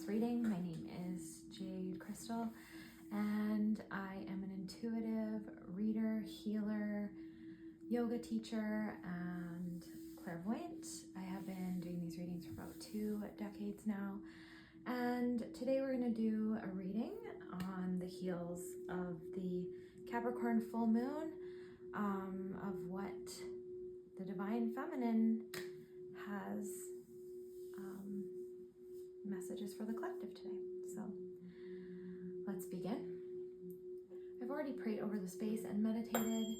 this reading. My name is Jade Crystal, and I am an intuitive reader, healer, yoga teacher, and clairvoyant. I have been doing these readings for about 2 decades now, and today we're going to do a reading on the heels of the Capricorn full moon, of what the Divine Feminine has messages for the collective today. So let's begin. I've already prayed over the space and meditated,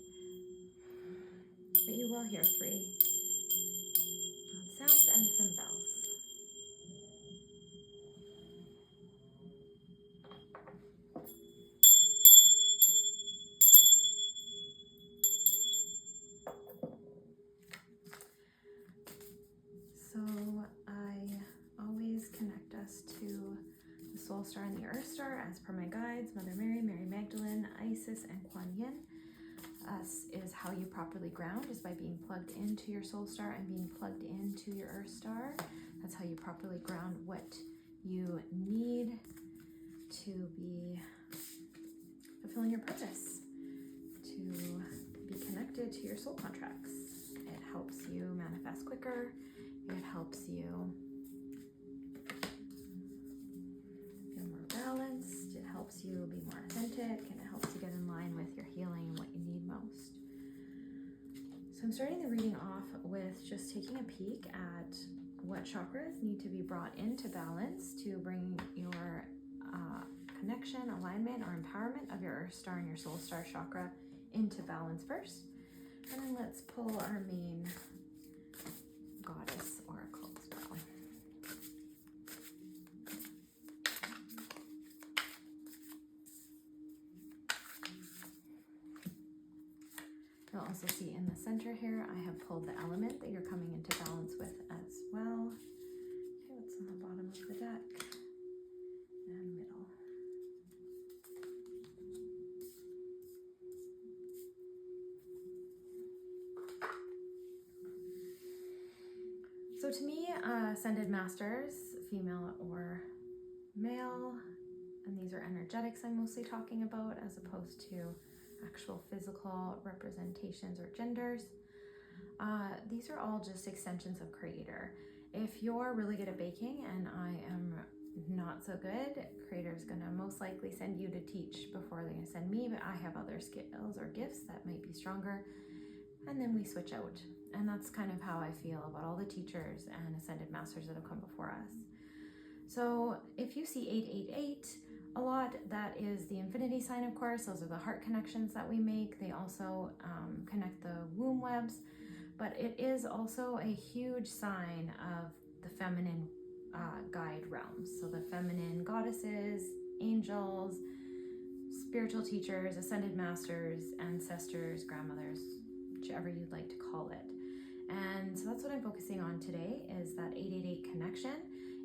but you will hear 3 sounds and some bells. So I always connect us to the Soul Star and the Earth Star as per my guides, Mother Mary, Mary Magdalene, Isis, and Kuan Yin. Us is how you properly ground, is by being plugged into your Soul Star and being plugged into your Earth Star. That's how you properly ground what you need to be fulfilling your purpose, to be connected to your soul contracts. It helps you manifest quicker. It helps you feel more balanced. It helps you be more authentic, and it helps you get in line with your healing and what you need most. So I'm starting the reading off with just taking a peek at what chakras need to be brought into balance to bring your connection, alignment, or empowerment of your Earth Star and your Soul Star chakra into balance first. And then let's pull our main goddess oracle as well. You'll also see in the center here, I have pulled the element that you're coming into balance with as well. Okay, what's on the bottom of the deck? And middle. So to me, Ascended Masters, female or male, and these are energetics I'm mostly talking about as opposed to actual physical representations or genders. These are all just extensions of Creator. If you're really good at baking and I am not so good, Creator is going to most likely send you to teach before they're going to send me, but I have other skills or gifts that might be stronger, and then we switch out. And that's kind of how I feel about all the teachers and Ascended Masters that have come before us. So if you see 888 a lot, that is the infinity sign, of course. Those are the heart connections that we make. They also connect the womb webs, but it is also a huge sign of the feminine guide realms. So the feminine goddesses, angels, spiritual teachers, Ascended Masters, ancestors, grandmothers, whichever you'd like to call it. And so that's what I'm focusing on today, is that 888 connection.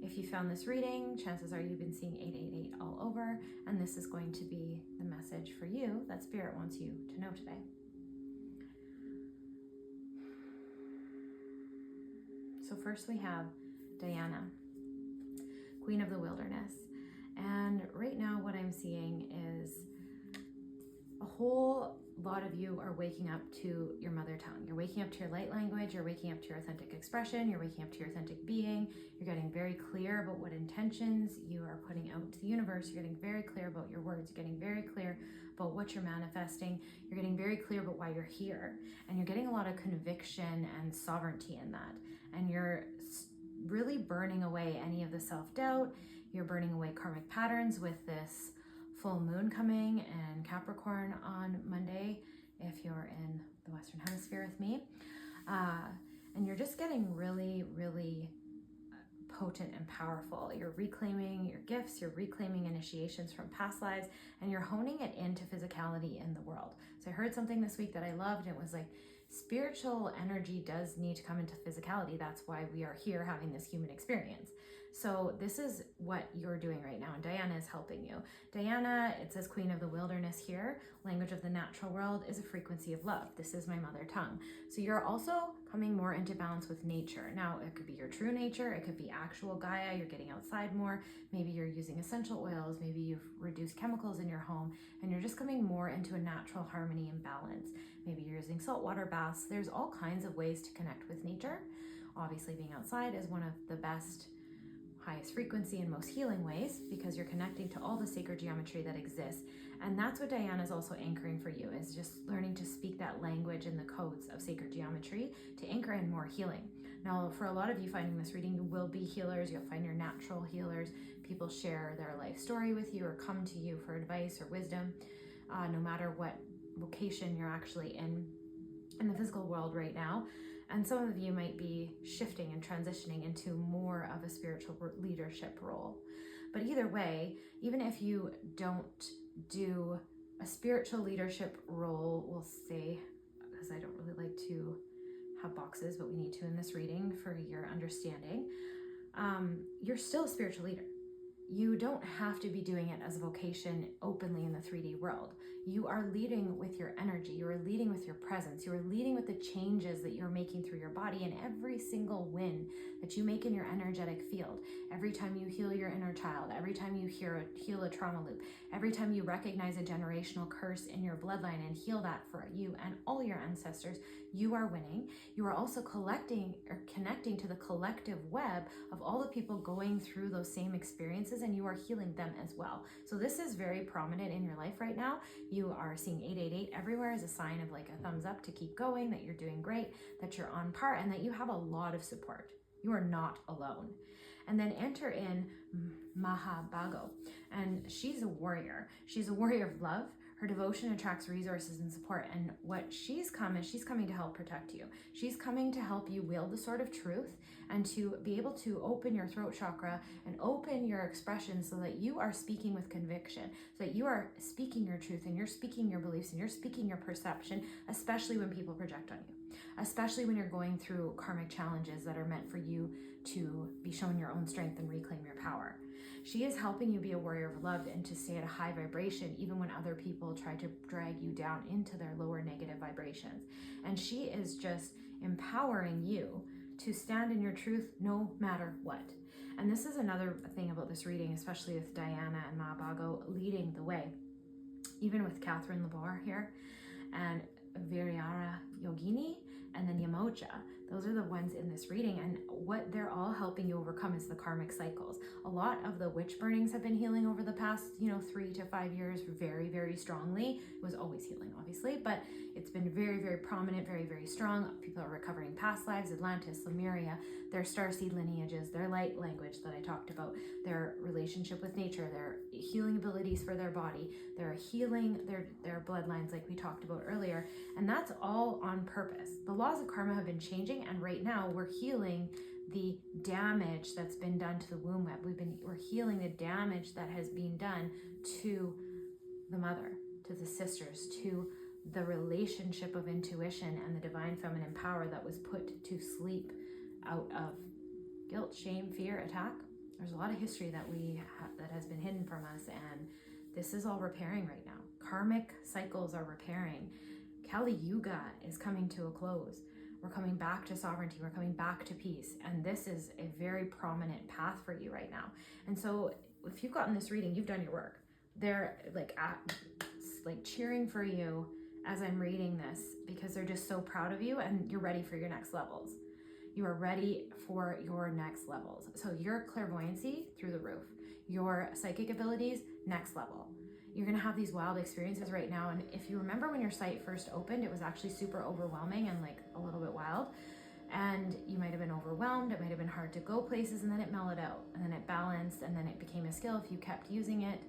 If you found this reading, chances are you've been seeing 888 all over, and this is going to be the message for you that Spirit wants you to know today. So first we have Diana, Queen of the Wilderness. And right now what I'm seeing is a whole lot of you are waking up to your mother tongue. You're waking up to your light language. You're waking up to your authentic expression. You're waking up to your authentic being. You're getting very clear about what intentions you are putting out to the universe. You're getting very clear about your words. You're getting very clear about what you're manifesting. You're getting very clear about why you're here. And you're getting a lot of conviction and sovereignty in that. And you're really burning away any of the self-doubt. You're burning away karmic patterns with this full moon coming in Capricorn on Monday, if you're in the Western Hemisphere with me. And you're just getting really, really potent and powerful. You're reclaiming your gifts, you're reclaiming initiations from past lives, and you're honing it into physicality in the world. So I heard something this week that I loved. It was like, spiritual energy does need to come into physicality. That's why we are here having this human experience. So this is what you're doing right now, and Diana is helping you. Diana, it says Queen of the Wilderness here. Language of the natural world is a frequency of love. This is my mother tongue. So you're also coming more into balance with nature. Now, it could be your true nature, it could be actual Gaia, you're getting outside more, maybe you're using essential oils, maybe you've reduced chemicals in your home, and you're just coming more into a natural harmony and balance. Maybe you're using saltwater baths. There's all kinds of ways to connect with nature. Obviously, being outside is one of the best, highest frequency and most healing ways, because you're connecting to all the sacred geometry that exists. And that's what Diana is also anchoring for you, is just learning to speak that language and the codes of sacred geometry to anchor in more healing. Now, for a lot of you finding this reading, you will be healers. You'll find your natural healers. People share their life story with you or come to you for advice or wisdom, no matter what vocation you're actually in the physical world right now. And some of you might be shifting and transitioning into more of a spiritual leadership role. But either way, even if you don't do a spiritual leadership role, we'll say, because I don't really like to have boxes, but we need to in this reading for your understanding, you're still a spiritual leader. You don't have to be doing it as a vocation openly in the 3D world. You are leading with your energy. You are leading with your presence. You are leading with the changes that you're making through your body, and every single win that you make in your energetic field. Every time you heal your inner child, every time you heal a trauma loop, every time you recognize a generational curse in your bloodline and heal that for you and all your ancestors, you are winning. You are also collecting or connecting to the collective web of all the people going through those same experiences, and you are healing them as well. So this is very prominent in your life right now. You are seeing 888 everywhere as a sign of like a thumbs up to keep going, that you're doing great, that you're on par, and that you have a lot of support. You are not alone. And then enter in Mahabago, and she's a warrior. She's a warrior of love. Her devotion attracts resources and support, and what she's coming to help protect you. She's coming to help you wield the sword of truth and to be able to open your throat chakra and open your expression so that you are speaking with conviction, so that you are speaking your truth and you're speaking your beliefs and you're speaking your perception, especially when people project on you, especially when you're going through karmic challenges that are meant for you to be shown your own strength and reclaim your power. She is helping you be a warrior of love and to stay at a high vibration even when other people try to drag you down into their lower negative vibrations. And she is just empowering you to stand in your truth no matter what. And this is another thing about this reading, especially with Diana and Mahabago leading the way, even with Catherine Labar here and Viryara Yogini and then Yamoja. Those are the ones in this reading, and what they're all helping you overcome is the karmic cycles. A lot of the witch burnings have been healing over the past, 3 to 5 years very, very strongly. It was always healing, obviously, but it's been very, very prominent, very, very strong. People are recovering past lives, Atlantis, Lemuria, their starseed lineages, their light language that I talked about, their relationship with nature, their healing abilities for their body, their healing their bloodlines like we talked about earlier, and that's all on purpose. The laws of karma have been changing, and right now we're healing the damage that's been done to the womb web. We're healing the damage that has been done to the mother, to the sisters, to the relationship of intuition and the divine feminine power that was put to sleep out of guilt, shame, fear, attack. There's a lot of history that that has been hidden from us, and this is all repairing right now. Karmic cycles are repairing. Kali Yuga is coming to a close. We're coming back to sovereignty. We're coming back to peace. And this is a very prominent path for you right now. And so if you've gotten this reading, you've done your work. They're like cheering for you as I'm reading this, because they're just so proud of you and you're ready for your next levels. You are ready for your next levels. So your clairvoyancy through the roof, your psychic abilities, next level. You're gonna have these wild experiences right now. And if you remember when your site first opened, it was actually super overwhelming and like a little bit wild. And you might have been overwhelmed. It might have been hard to go places, and then it mellowed out, and then it balanced, and then it became a skill if you kept using it.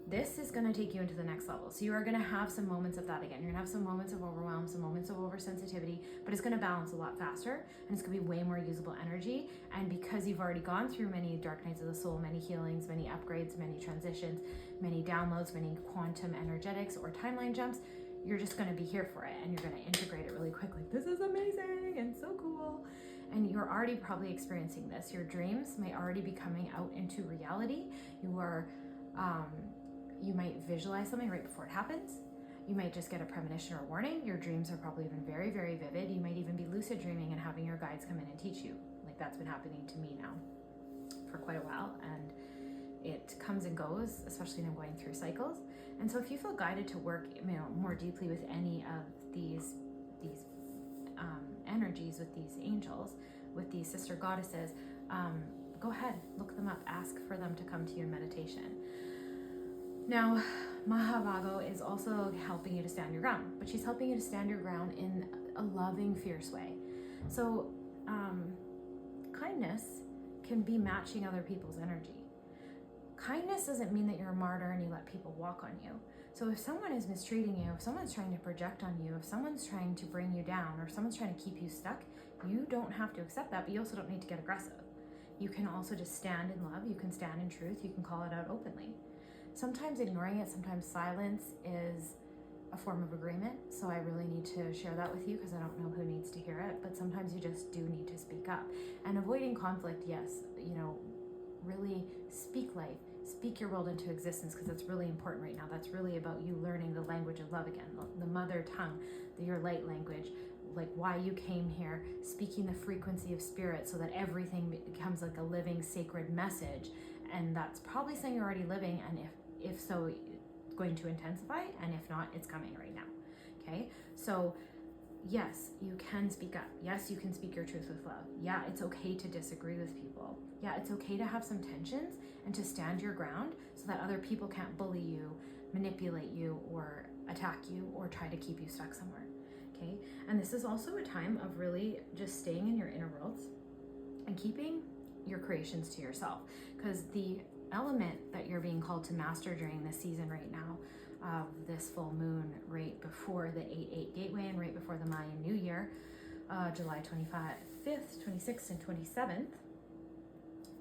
This is going to take you into the next level. So you are going to have some moments of that again. You're going to have some moments of overwhelm, some moments of oversensitivity, but it's going to balance a lot faster, and it's going to be way more usable energy. And because you've already gone through many dark nights of the soul, many healings, many upgrades, many transitions, many downloads, many quantum energetics or timeline jumps, you're just going to be here for it, and you're going to integrate it really quickly. This is amazing and so cool. And you're already probably experiencing this. Your dreams may already be coming out into reality. You might visualize something right before it happens. You might just get a premonition or warning. Your dreams are probably even very, very vivid. You might even be lucid dreaming and having your guides come in and teach you. Like that's been happening to me now for quite a while, and it comes and goes, especially when I'm going through cycles. And so if you feel guided to work, more deeply with any of these energies, with these angels, with these sister goddesses, go ahead, look them up, ask for them to come to you in meditation. Now, Mahavago is also helping you to stand your ground, but she's helping you to stand your ground in a loving, fierce way. So kindness can be matching other people's energy. Kindness doesn't mean that you're a martyr and you let people walk on you. So if someone is mistreating you, if someone's trying to project on you, if someone's trying to bring you down, or if someone's trying to keep you stuck, you don't have to accept that, but you also don't need to get aggressive. You can also just stand in love, you can stand in truth, you can call it out openly. Sometimes ignoring it, sometimes silence is a form of agreement. So I really need to share that with you because I don't know who needs to hear it, but sometimes you just do need to speak up. And avoiding conflict, yes, really speak life, speak your world into existence, because that's really important right now. That's really about you learning the language of love again, the mother tongue, your light language, like why you came here, speaking the frequency of spirit so that everything becomes like a living sacred message. And that's probably something you're already living, and if so, it's going to intensify, and if not, it's coming right now. Okay, so yes, you can speak up. Yes, you can speak your truth with love. Yeah, it's okay to disagree with people. Yeah, it's okay to have some tensions and to stand your ground so that other people can't bully you, manipulate you, or attack you, or try to keep you stuck somewhere. Okay, and this is also a time of really just staying in your inner worlds and keeping your creations to yourself, because the element that you're being called to master during this season right now, of this full moon right before the 8/8 gateway and right before the Mayan New Year, July 25th, 26th, and 27th,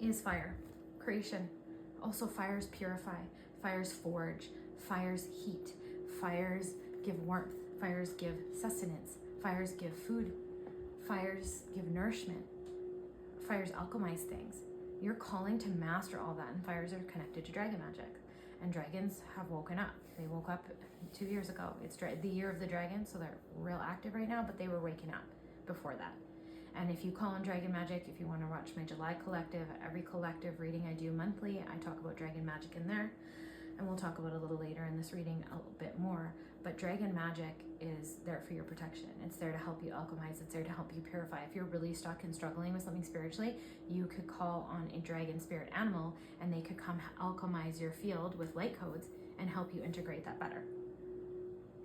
is fire, creation. Also, fires purify, fires forge, fires heat, fires give warmth, fires give sustenance, fires give food, fires give nourishment, fires alchemize things. You're calling to master all that, and fires are connected to dragon magic. And dragons have woken up. They woke up 2 years ago. It's the year of the dragon, so they're real active right now, but they were waking up before that. And if you call on dragon magic, if you want to watch my July collective, every collective reading I do monthly, I talk about dragon magic in there. And we'll talk about it a little later in this reading a little bit more. But dragon magic is there for your protection. It's there to help you alchemize. It's there to help you purify. If you're really stuck and struggling with something spiritually, you could call on a dragon spirit animal, and they could come alchemize your field with light codes and help you integrate that better.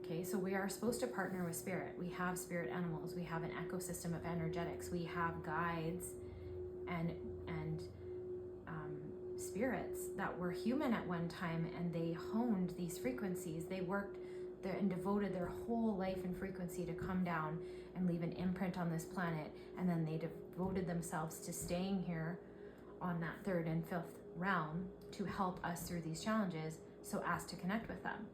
Okay, so we are supposed to partner with spirit. We have spirit animals. We have an ecosystem of energetics. We have guides and spirits that were human at one time, and they honed these frequencies. They worked there and devoted their whole life and frequency to come down and leave an imprint on this planet, and then they devoted themselves to staying here on that third and fifth realm to help us through these challenges, so as to connect with them.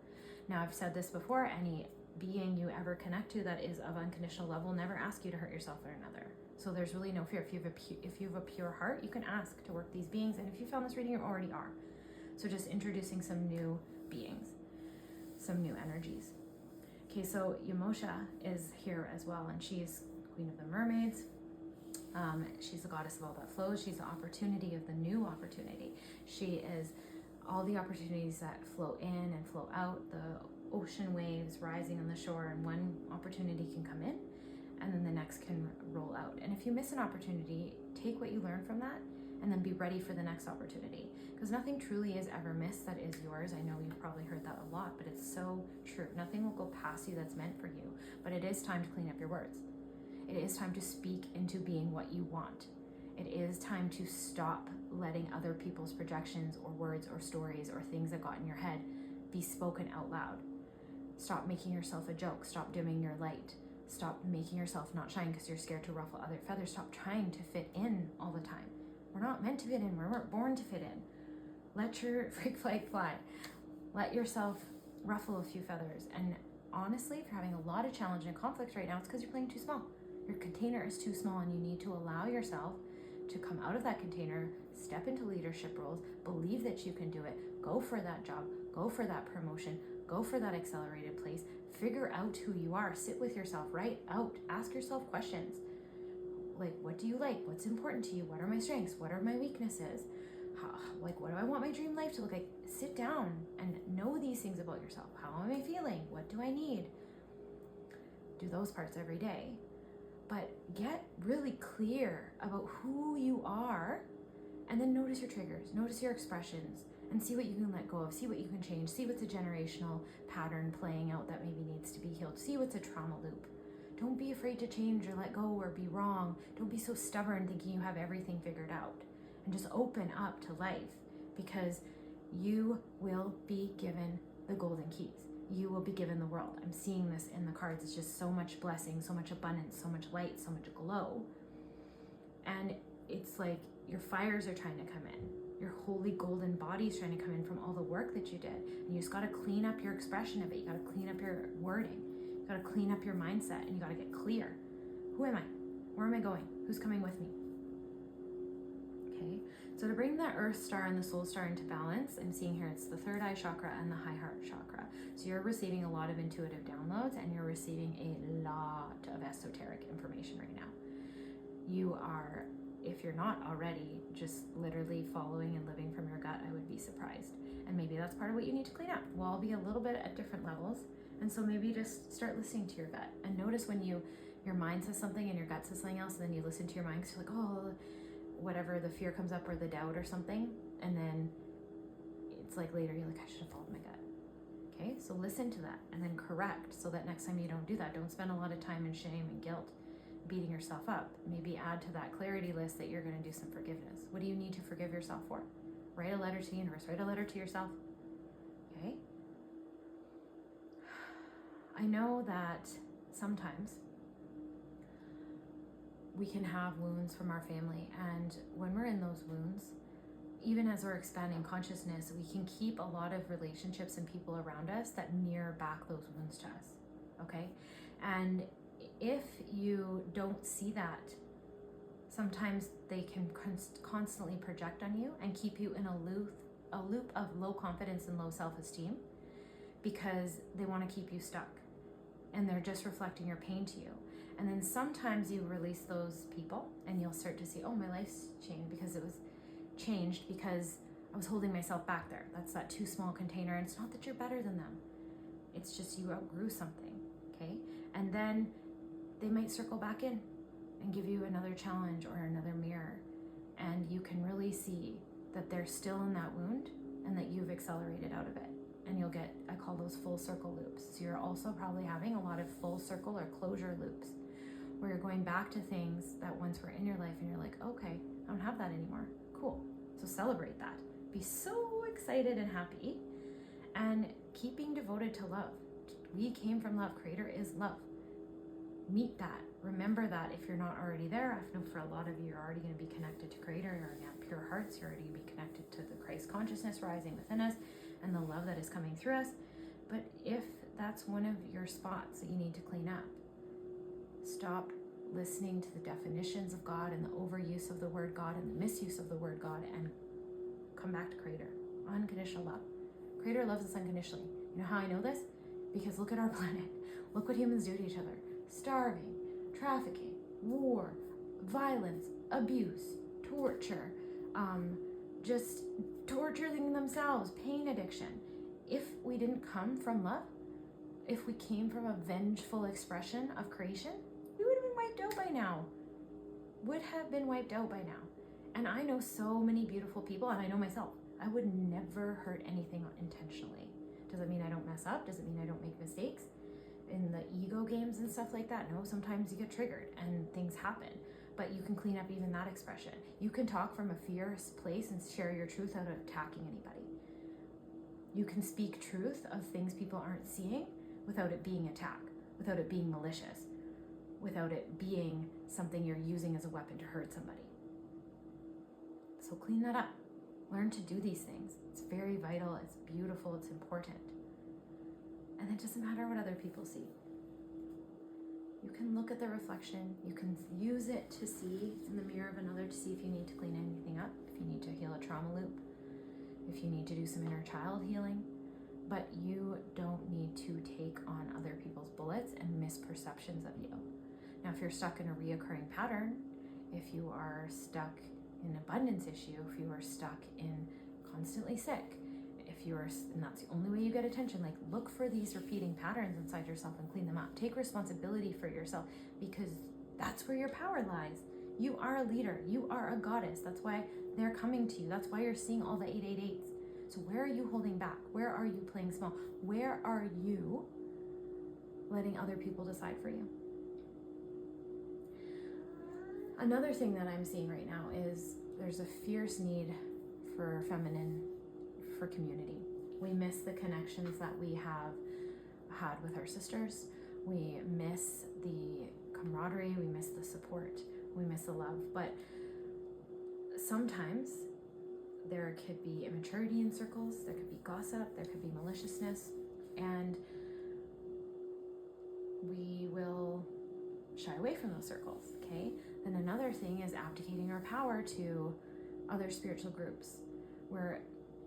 Now, I've said this before, any being you ever connect to that is of unconditional love will never ask you to hurt yourself or another. So there's really no fear. If you have a pure heart, you can ask to work these beings, and if you found this reading, you already are. So just introducing some new beings, some new energies. Okay, so Yamosha is here as well, and she's Queen of the Mermaids. She's the goddess of all that flows. She's the opportunity of the new opportunity. She is all the opportunities that flow in and flow out, the ocean waves rising on the shore, and one opportunity can come in and then the next can roll out. And if you miss an opportunity, take what you learn from that and then be ready for the next opportunity, because nothing truly is ever missed that is yours. I know you've probably heard that a lot, but it's so true. Nothing will go past you that's meant for you, but it is time to clean up your words. It is time to speak into being what you want. It is time to stop letting other people's projections or words or stories or things that got in your head be spoken out loud. Stop making yourself a joke. Stop dimming your light. Stop making yourself not shine because you're scared to ruffle other feathers. Stop trying to fit in all the time. We're not meant to fit in. We weren't born to fit in. Let your freak flag fly. Let yourself ruffle a few feathers. And honestly, if you're having a lot of challenge and conflict right now, it's because you're playing too small. Your container is too small, and you need to allow yourself to come out of that container, step into leadership roles, believe that you can do it, go for that job, go for that promotion, Go for that accelerated place. Figure out who you are. Sit with yourself, write out, ask yourself questions. Like, what do you like? What's important to you? What are my strengths? What are my weaknesses? What do I want my dream life to look like? Sit down and know these things about yourself. How am I feeling? What do I need? Do those parts every day. But get really clear about who you are, and then notice your triggers, notice your expressions, and see what you can let go of, see what you can change, see what's a generational pattern playing out that maybe needs to be healed, see what's a trauma loop. Don't be afraid to change or let go or be wrong. Don't be so stubborn thinking you have everything figured out, and just open up to life, because you will be given the golden keys. You will be given the world. I'm seeing this in the cards. It's just so much blessing, so much abundance, so much light, so much glow. And it's like your fires are trying to come in. Your holy golden body is trying to come in from all the work that you did. And you just got to clean up your expression of it. You got to clean up your wording. You got to clean up your mindset, and you got to get clear. Who am I? Where am I going? Who's coming with me? Okay. So to bring the earth star and the soul star into balance, I'm seeing here it's the third eye chakra and the high heart chakra. So you're receiving a lot of intuitive downloads, and you're receiving a lot of esoteric information right now. You are, if you're not already, just literally following and living from your gut, I would be surprised. And maybe that's part of what you need to clean up. We'll all be a little bit at different levels. And so maybe just start listening to your gut, and notice when your mind says something and your gut says something else, and then you listen to your mind because you're like, oh, whatever, the fear comes up or the doubt or something, and then it's like later you're like, I should have followed my gut. Okay, so listen to that and then correct, so that next time you don't do that. Don't spend a lot of time in shame and guilt beating yourself up. Maybe add to that clarity list that you're going to do some forgiveness. What do you need to forgive yourself for? Write a letter to the universe. Write a letter to yourself. Okay, I know that sometimes we can have wounds from our family, and when we're in those wounds, even as we're expanding consciousness, we can keep a lot of relationships and people around us that mirror back those wounds to us. Okay, and if you don't see that, sometimes they can constantly project on you and keep you in a loop of low confidence and low self-esteem, because they want to keep you stuck, and they're just reflecting your pain to you. And then sometimes you release those people and you'll start to see, oh, my life's changed because it was changed because I was holding myself back there. That's that too small container. And it's not that you're better than them. It's just you outgrew something, okay? And then they might circle back in and give you another challenge or another mirror. And you can really see that they're still in that wound and that you've accelerated out of it. And you'll get, I call those full circle loops. So you're also probably having a lot of full circle or closure loops, where you're going back to things that once were in your life and you're like, okay, I don't have that anymore. Cool. So celebrate that. Be so excited and happy, and keep being devoted to love. We came from love. Creator is love. Meet that. Remember that if you're not already there. I know for a lot of you, you're already going to be connected to Creator. You're already have pure hearts. You're already going to be connected to the Christ consciousness rising within us and the love that is coming through us. But if that's one of your spots that you need to clean up, stop listening to the definitions of God and the overuse of the word God and the misuse of the word God, and come back to Creator. Unconditional love. Creator loves us unconditionally. You know how I know this? Because look at our planet. Look what humans do to each other. Starving, trafficking, war, violence, abuse, torture, just torturing themselves, pain addiction. If we didn't come from love, if we came from a vengeful expression of creation, we would have been wiped out by now. Would have been wiped out by now. And I know so many beautiful people, and I know myself. I would never hurt anything intentionally. Does it mean I don't mess up? Does it mean I don't make mistakes? In the ego games and stuff like that? No, sometimes you get triggered and things happen. But you can clean up even that expression. You can talk from a fierce place and share your truth without attacking anybody. You can speak truth of things people aren't seeing without it being attack, without it being malicious, without it being something you're using as a weapon to hurt somebody. So clean that up. Learn to do these things. It's very vital, it's beautiful, it's important. And it doesn't matter what other people see. You can look at the reflection, you can use it to see in the mirror of another to see if you need to clean anything up, if you need to heal a trauma loop, if you need to do some inner child healing. but you don't need to take on other people's bullets and misperceptions of you. Now, if you're stuck in a reoccurring pattern, if you are stuck in an abundance issue, if you are stuck in constantly sick, if you're, and that's the only way you get attention, like look for these repeating patterns inside yourself and clean them up. Take responsibility for yourself, because that's where your power lies. You are a leader. You are a goddess. That's why they're coming to you. That's why you're seeing all the 888s. So where are you holding back? Where are you playing small? Where are you letting other people decide for you? Another thing that I'm seeing right now is there's a fierce need for feminine, for community. We miss the connections that we have had with our sisters. We miss the camaraderie. We miss the support. We miss the love. But sometimes there could be immaturity in circles. There could be gossip. There could be maliciousness. And we will shy away from those circles, okay? Then another thing is abdicating our power to other spiritual groups. We're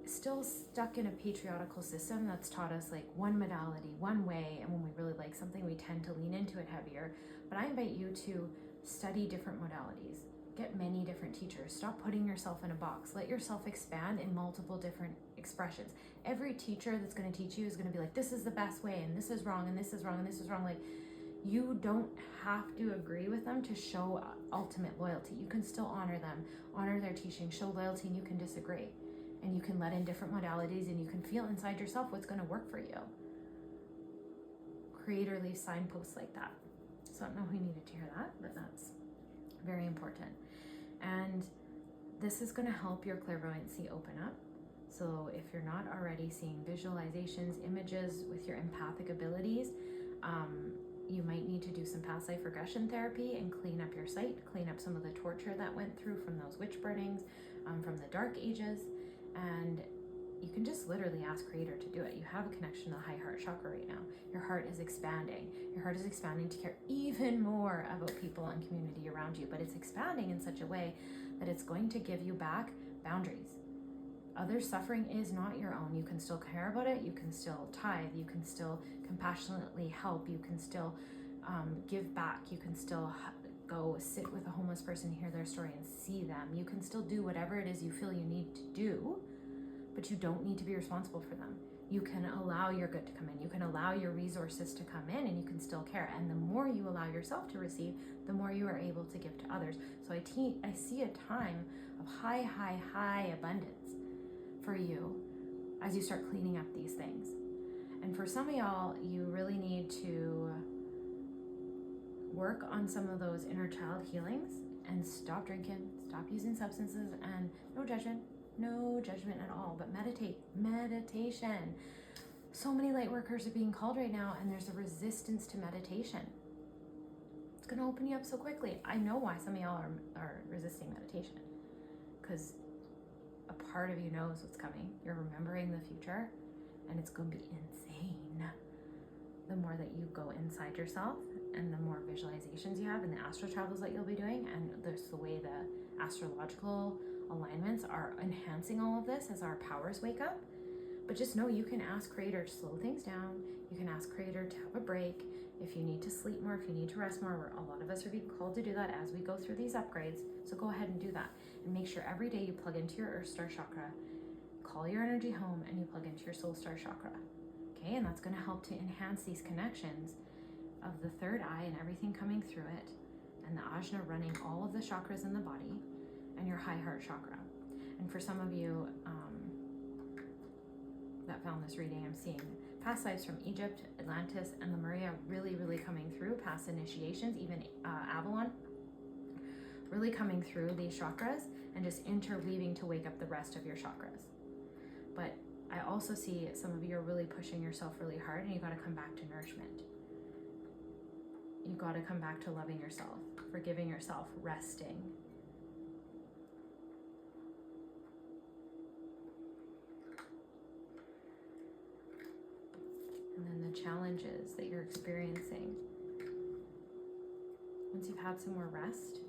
still stuck in a patriarchal system that's taught us like one modality, one way, and when we really like something, we tend to lean into it heavier. But I invite you to study different modalities. Get many different teachers. Stop putting yourself in a box. Let yourself expand in multiple different expressions. Every teacher that's going to teach you is going to be like, this is the best way, and this is wrong, and this is wrong, and this is wrong. Like, you don't have to agree with them to show ultimate loyalty. You can still honor them, honor their teaching, show loyalty, and you can disagree. And you can let in different modalities, and you can feel inside yourself what's going to work for you. Creator leaves signposts like that. So I don't know who needed to hear that, but that's very important. And this is going to help your clairvoyancy open up. So if you're not already seeing visualizations, images with your empathic abilities, you might need to do some past life regression therapy and clean up your sight, clean up some of the torture that went through from those witch burnings, from the dark ages. And you can just literally ask Creator to do it. You have a connection to the high heart chakra right now. Your heart is expanding. Your heart is expanding to care even more about people and community around you, but it's expanding in such a way that it's going to give you back boundaries. Other suffering is not your own. You can still care about it. You can still tithe. You can still compassionately help. You can still give back. You can still go sit with a homeless person, hear their story, and see them. You can still do whatever it is you feel you need to do, but you don't need to be responsible for them. You can allow your good to come in. You can allow your resources to come in, and you can still care. And the more you allow yourself to receive, the more you are able to give to others. So I see a time of high abundance for you as you start cleaning up these things. And for some of y'all, you really need to work on some of those inner child healings and stop drinking, stop using substances, and no judgment at all, but meditation. So many light workers are being called right now, and there's a resistance to meditation. It's going to open you up so quickly. I know why some of y'all are resisting meditation, because a part of you knows what's coming. You're remembering the future, and it's going to be insane. The more that you go inside yourself, and the more visualizations you have, and the astral travels that you'll be doing, and there's the way the astrological alignments are enhancing all of this as our powers wake up. But just know you can ask Creator to slow things down. You can ask Creator to have a break. If you need to sleep more, if you need to rest more, a lot of us are being called to do that as we go through these upgrades. So go ahead and do that. And make sure every day you plug into your Earth Star Chakra, call your energy home, and you plug into your Soul Star Chakra. Okay, and that's going to help to enhance these connections of the third eye and everything coming through it, and the ajna running all of the chakras in the body, and your high heart chakra. And for some of you that found this reading, I'm seeing past lives from Egypt, Atlantis, and Lemuria really coming through, past initiations, even Avalon, really coming through these chakras and just interweaving to wake up the rest of your chakras. But I also see some of you are really pushing yourself really hard, and you got to come back to nourishment. You got to come back to loving yourself, forgiving yourself, resting. And then the challenges that you're experiencing. Once you've had some more rest,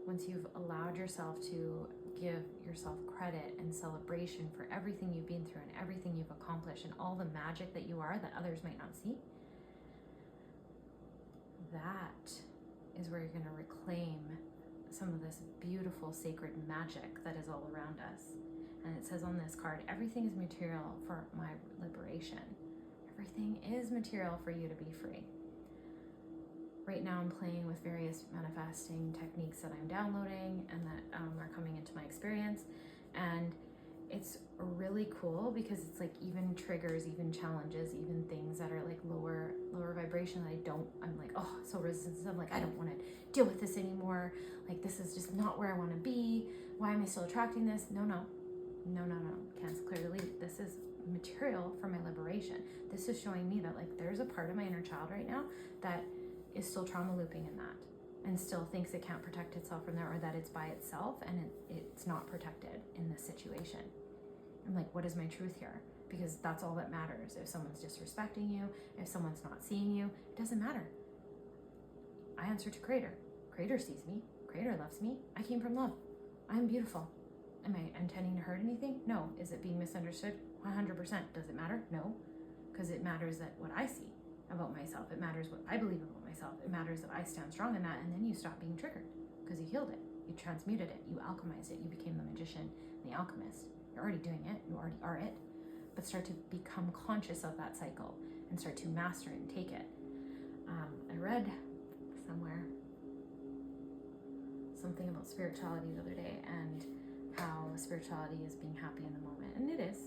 once you've allowed yourself to give yourself credit and celebration for everything you've been through and everything you've accomplished and all the magic that you are that others might not see, that is where you're going to reclaim some of this beautiful sacred magic that is all around us. And it says on this card, everything is material for my liberation. Everything is material for you to be free. Right now I'm playing with various manifesting techniques that I'm downloading and that are coming into my experience. And it's really cool because it's like even triggers, even challenges, even things that are like lower vibration that I'm like, oh, so resistant. I'm like, I don't want to deal with this anymore. Like, this is just not where I want to be. Why am I still attracting this? No. Cancel, clear, delete. This is material for my liberation. This is showing me that like there's a part of my inner child right now that is still trauma looping in that and still thinks it can't protect itself from there, or that it's by itself and it's not protected in this situation. I'm like, what is my truth here? Because that's all that matters. If someone's disrespecting you, if someone's not seeing you, it doesn't matter. I answer to Creator. Creator sees me. Creator loves me. I came from love. I'm beautiful. Am I intending to hurt anything? No. Is it being misunderstood? 100%. Does it matter? No. Because it matters that what I see about myself. It matters what I believe about myself. It matters that I stand strong in that, and then you stop being triggered because you healed it. You transmuted it. You alchemized it. You became the magician and the alchemist. You're already doing it. You already are it. But start to become conscious of that cycle and start to master it and take it. I read somewhere something about spirituality the other day and how spirituality is being happy in the moment. And it is.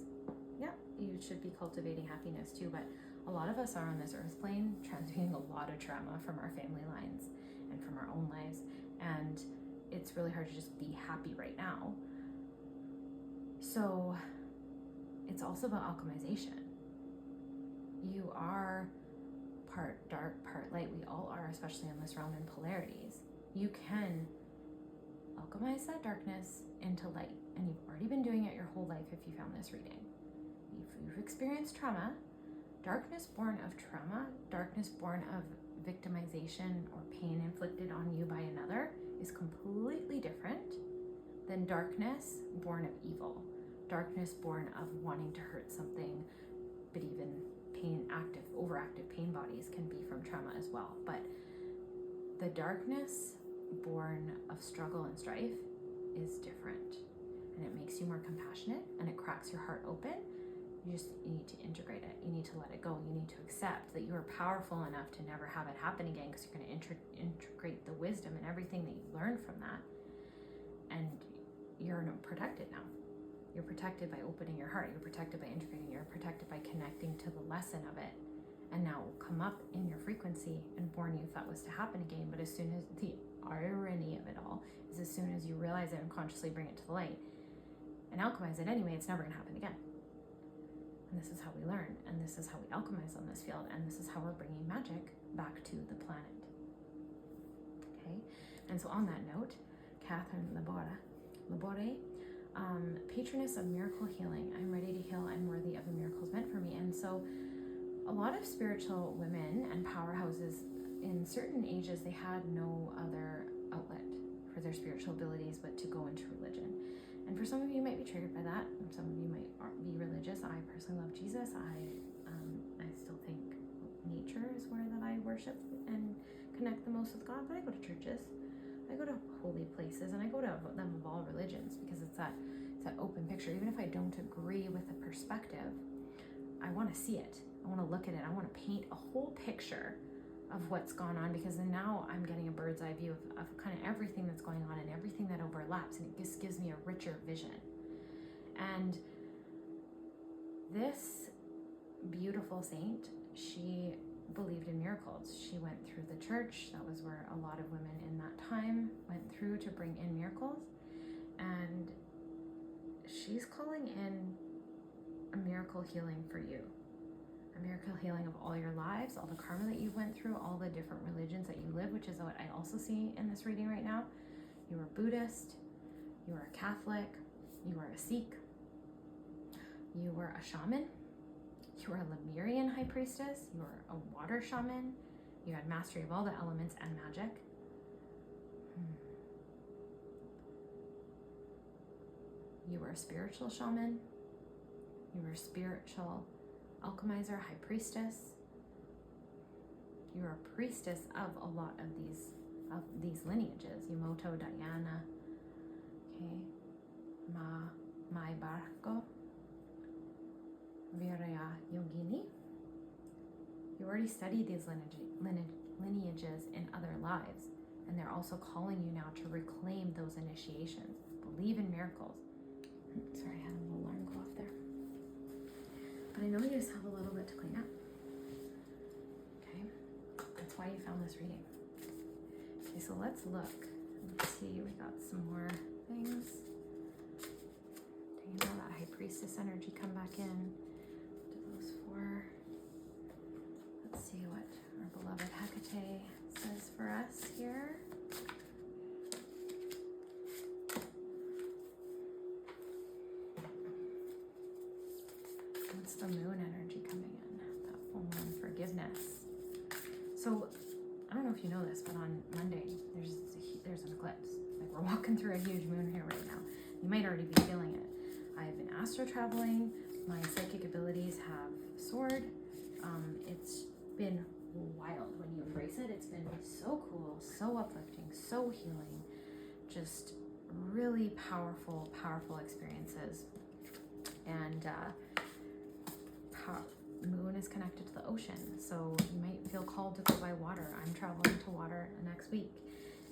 Yeah, you should be cultivating happiness too. But a lot of us are on this earth plane transmuting a lot of trauma from our family lines and from our own lives. And it's really hard to just be happy right now. So it's also about alchemization. You are part dark, part light. We all are, especially in this realm in polarities. You can alchemize that darkness into light. And you've already been doing it your whole life if you found this reading. If you've experienced trauma, darkness born of trauma, darkness born of victimization or pain inflicted on you by another is completely different than darkness born of evil. Darkness born of wanting to hurt something, but even overactive pain bodies can be from trauma as well. But the darkness born of struggle and strife is different, and it makes you more compassionate and it cracks your heart open. You need to integrate it. You need to let it go. You need to accept that you are powerful enough to never have it happen again, because you're going to integrate the wisdom and everything that you learned from that, and you're protected now. You're protected by opening your heart. You're protected by integrating. You're protected by connecting to the lesson of it. And now it will come up in your frequency and warn you if that was to happen again. But as soon as the irony of it all is, as soon as you realize it and consciously bring it to the light and alchemize it anyway, it's never going to happen again. And this is how we learn. And this is how we alchemize on this field. And this is how we're bringing magic back to the planet. Okay. And so on that note, Catherine Labore, patroness of miracle healing. I'm ready to heal. I'm worthy of the miracles meant for me. And so a lot of spiritual women and powerhouses in certain ages, they had no other outlet for their spiritual abilities but to go into religion. And for some of you, might be triggered by that. And some of you might be religious. I personally love Jesus. I still think nature is where that I worship and connect the most with God. But I go to churches. I go to holy places, and I go to them of all religions, because it's that open picture. Even if I don't agree with the perspective, I want to see it. I want to look at it. I want to paint a whole picture of what's gone on, because then now I'm getting a bird's eye view of kind of everything that's going on and everything that overlaps, and it just gives me a richer vision. And this beautiful saint, she believed in miracles. She went through the church. That was where a lot of women in that time went through to bring in miracles. And she's calling in a miracle healing for you. A miracle healing of all your lives, all the karma that you went through, all the different religions that you live, which is what I also see in this reading right now. You are Buddhist, you are a Catholic, you are a Sikh, you are a shaman, you are a Lemurian high priestess, you are a water shaman, you had mastery of all the elements and magic. you were a spiritual shaman, you were a spiritual alchemizer, high priestess. You're a priestess of a lot of these lineages. Yumoto, Diana, okay, Mai Barco, Virya Yogini. You already studied these lineages in other lives, and they're also calling you now to reclaim those initiations. Believe in miracles. Sorry, I had a little alarm go off there. But I know you just have a little bit to clean up. Okay, that's why you found this reading. Okay, so let's look. Let's see, we got some more things. Do you know that high priestess energy come back in? What do those for? Let's see what our beloved Hecate says for us here. What's the moon energy coming in? That full moon forgiveness. So I don't know if you know this, but on Monday there's an eclipse. Like, we're walking through a huge moon here right now. You might already be feeling it. I've been astro traveling. My psychic abilities have soared. It's been wild when you embrace it. It's been so cool, so uplifting, so healing. Just really powerful experiences. And moon is connected to the ocean, so you might feel called to go by water. I'm traveling to water next week,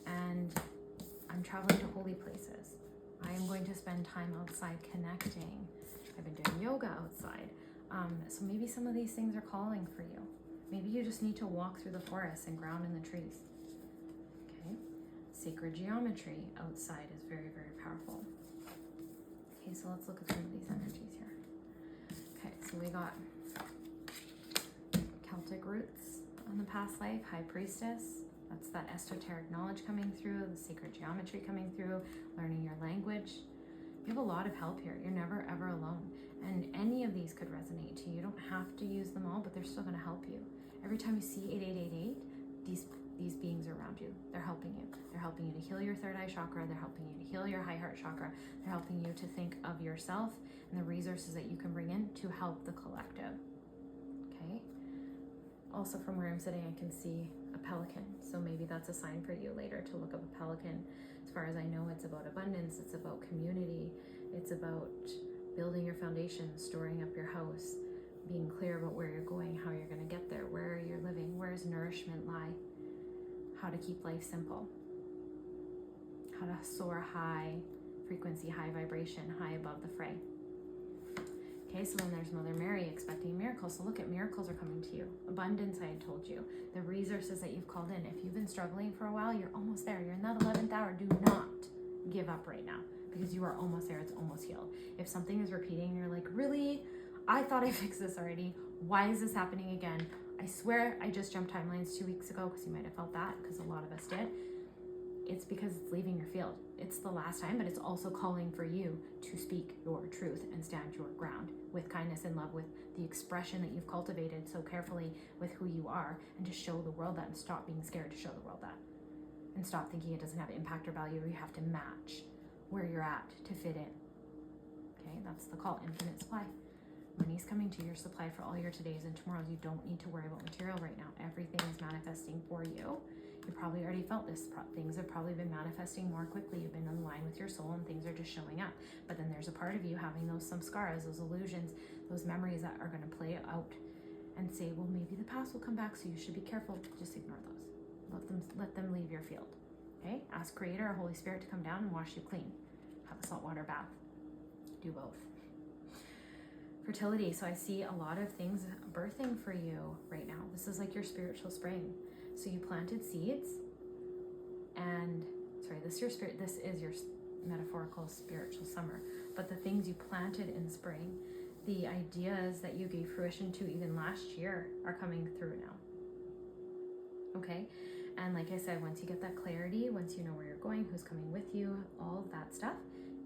and I'm traveling to holy places. I am going to spend time outside connecting. I've been doing yoga outside. So maybe some of these things are calling for you. Maybe you just need to walk through the forest and ground in the trees. Okay, sacred geometry outside is very, very powerful. Okay, so let's look at some of these energies here. Okay, so we got Celtic roots on the past life, high priestess. That's that esoteric knowledge coming through, the sacred geometry coming through, learning your language. You have a lot of help here. You're never ever alone. And any of these could resonate to you. You don't have to use them all, but they're still going to help you. Every time you see 8888, these beings are around you. They're helping you. They're helping you to heal your third eye chakra. They're helping you to heal your high heart chakra. They're helping you to think of yourself and the resources that you can bring in to help the collective. Okay. Also, from where I'm sitting, I can see a pelican. So maybe that's a sign for you later to look up a pelican. As far as I know, it's about abundance. It's about community. It's about building your foundation, storing up your house, being clear about where you're going, how you're going to get there, where you're living, where does nourishment lie, how to keep life simple, how to soar high frequency, high vibration, high above the fray. Okay, so then there's Mother Mary expecting miracles. So look at miracles are coming to you. Abundance, I had told you. The resources that you've called in. If you've been struggling for a while, you're almost there. You're in that 11th hour. Do not give up right now, because you are almost there. It's almost healed. If something is repeating, you're like, really? I thought I fixed this already. Why is this happening again? I swear I just jumped timelines 2 weeks ago, because you might have felt that, because a lot of us did. It's because it's leaving your field. It's the last time, but it's also calling for you to speak your truth and stand your ground with kindness and love, with the expression that you've cultivated so carefully with who you are, and to show the world that, and stop being scared to show the world that, and stop thinking it doesn't have impact or value, or you have to match where you're at to fit in. Okay, that's the call. Infinite supply. Money's coming to your supply for all your todays and tomorrows. You don't need to worry about material right now. Everything is manifesting for you. You probably already felt this. Things have probably been manifesting more quickly. You've been in line with your soul, and things are just showing up. But then there's a part of you having those samskaras, those illusions, those memories that are going to play out and say, well, maybe the past will come back, so you should be careful. Just ignore those. Let them leave your field. Okay? Ask Creator or Holy Spirit to come down and wash you clean. Have a saltwater bath. Do both. Fertility. So I see a lot of things birthing for you right now. This is like your spiritual spring. So you planted seeds, and this is your metaphorical spiritual summer. But the things you planted in spring, the ideas that you gave fruition to even last year, are coming through now. Okay? And like I said, once you get that clarity, once you know where you're going, who's coming with you, all of that stuff,